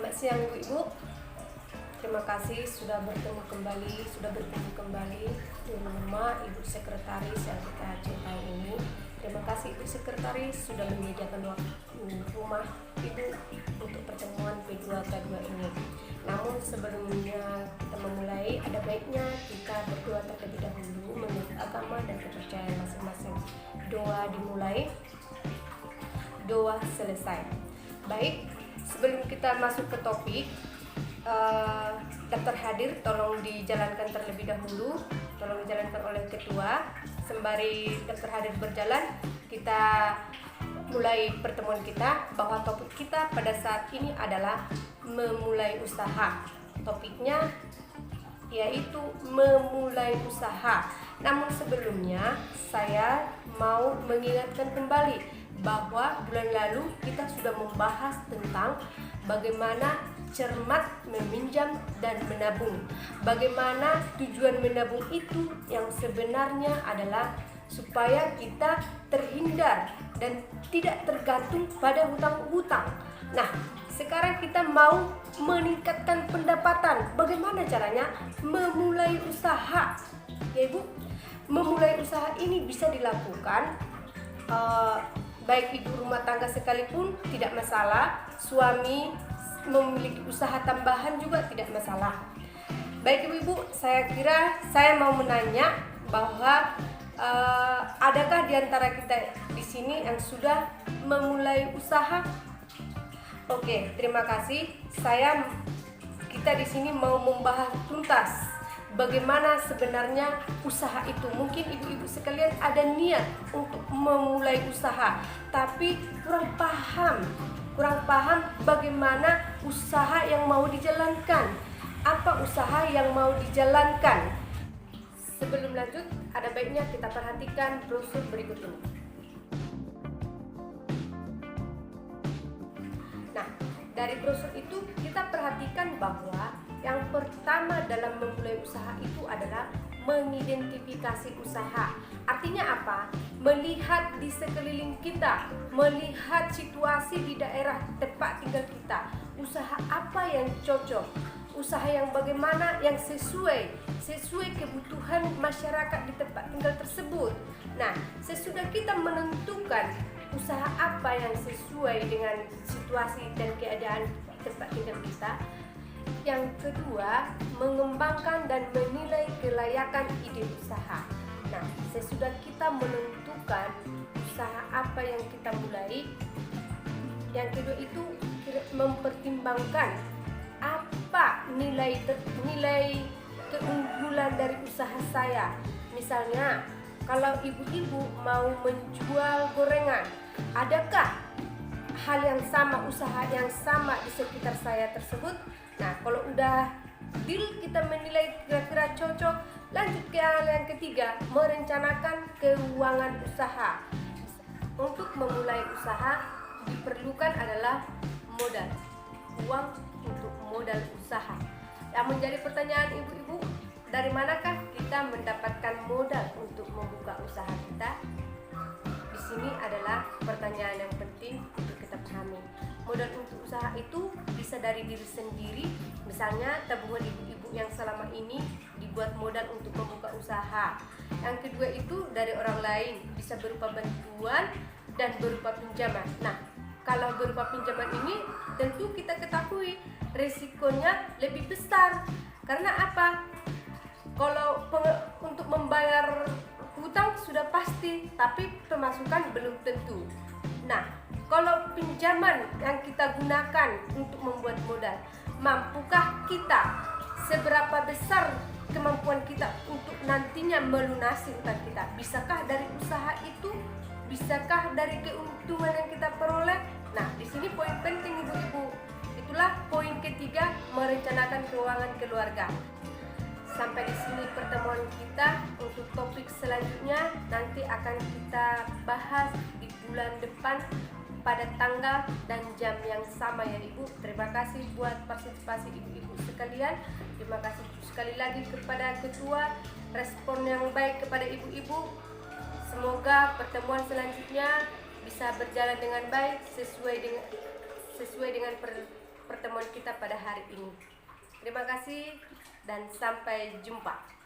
Selamat siang Ibu-Ibu. Terima kasih sudah bertemu kembali di rumah Ibu Sekretaris yang kita cintai ini. Terima kasih Ibu Sekretaris sudah menyediakan waktu rumah Ibu untuk pertemuan P2 K2 ini. Namun sebelumnya kita memulai, ada baiknya kita berdoa terlebih dahulu menurut agama dan kepercayaan masing-masing. Doa dimulai, doa selesai. Baik, sebelum kita masuk ke topik, daftar hadir tolong dijalankan terlebih dahulu, tolong dijalankan oleh ketua. Sembari daftar hadir berjalan, kita mulai pertemuan kita, bahwa topik kita pada saat ini adalah memulai usaha. Topiknya yaitu memulai usaha. Namun sebelumnya saya mau mengingatkan kembali bahwa bulan lalu kita sudah membahas tentang bagaimana cermat meminjam dan menabung. Bagaimana tujuan menabung itu yang sebenarnya adalah supaya kita terhindar dan tidak tergantung pada hutang-hutang. Nah, sekarang kita mau meningkatkan pendapatan. Bagaimana caranya? Memulai usaha. Ya Ibu, memulai usaha ini bisa dilakukan baik ibu rumah tangga sekalipun tidak masalah, suami memiliki usaha tambahan juga tidak masalah. Baik ibu-ibu, saya kira saya mau menanya bahwa adakah di antara kita di sini yang sudah memulai usaha? Oke, terima kasih. Kita di sini mau membahas tuntas bagaimana sebenarnya usaha itu. Mungkin ibu-ibu sekalian ada niat untuk memulai usaha, tapi kurang paham bagaimana usaha yang mau dijalankan. Apa usaha yang mau dijalankan? Sebelum lanjut, ada baiknya kita perhatikan brosur berikut ini. Nah, dari brosur itu kita perhatikan bahwa yang pertama dalam memulai usaha itu adalah mengidentifikasi usaha. Artinya apa? Melihat di sekeliling kita, melihat situasi di daerah tempat tinggal kita. Usaha apa yang cocok? Usaha yang bagaimana yang sesuai kebutuhan masyarakat di tempat tinggal tersebut. Nah, sesudah kita menentukan usaha apa yang sesuai dengan situasi dan keadaan tempat tinggal kita, yang kedua, mengembangkan dan menilai kelayakan ide usaha. Nah, sesudah kita menentukan usaha apa yang kita mulai, yang kedua itu mempertimbangkan apa nilai keunggulan dari usaha saya. Misalnya, kalau ibu-ibu mau menjual gorengan, adakah hal yang sama, usaha yang sama di sekitar saya tersebut? Nah, kalau udah deal, kita menilai kira-kira cocok, lanjut ke hal yang ketiga, merencanakan keuangan usaha. Untuk memulai usaha diperlukan adalah modal, uang untuk modal usaha. Yang menjadi pertanyaan ibu-ibu, dari manakah kita mendapatkan modal untuk membuka usaha kita? Di sini adalah pertanyaan yang penting untuk kita pahami. Modal untuk usaha itu bisa dari diri sendiri, misalnya tabungan ibu-ibu yang selama ini dibuat modal untuk membuka usaha. Yang kedua itu dari orang lain, bisa berupa bantuan dan berupa pinjaman. Nah, kalau berupa pinjaman ini tentu kita ketahui risikonya lebih besar. Karena apa? Kalau untuk membayar hutang sudah pasti, tapi pemasukan belum tentu. Nah, kalau pinjaman yang kita gunakan untuk membuat modal, mampukah kita? Seberapa besar kemampuan kita untuk nantinya melunasi hutang kita? Bisakah dari usaha itu? Bisakah dari keuntungan yang kita peroleh? Nah, di sini poin penting ibu-ibu. Itulah poin ketiga, merencanakan keuangan keluarga. Sampai di sini pertemuan kita. Untuk topik selanjutnya nanti akan kita bahas di bulan depan pada tanggal dan jam yang sama ya Ibu. Terima kasih buat partisipasi ibu-ibu sekalian. Terima kasih sekali lagi kepada ketua, respon yang baik kepada ibu-ibu. Semoga pertemuan selanjutnya bisa berjalan dengan baik sesuai dengan pertemuan pertemuan kita pada hari ini. Terima kasih dan sampai jumpa.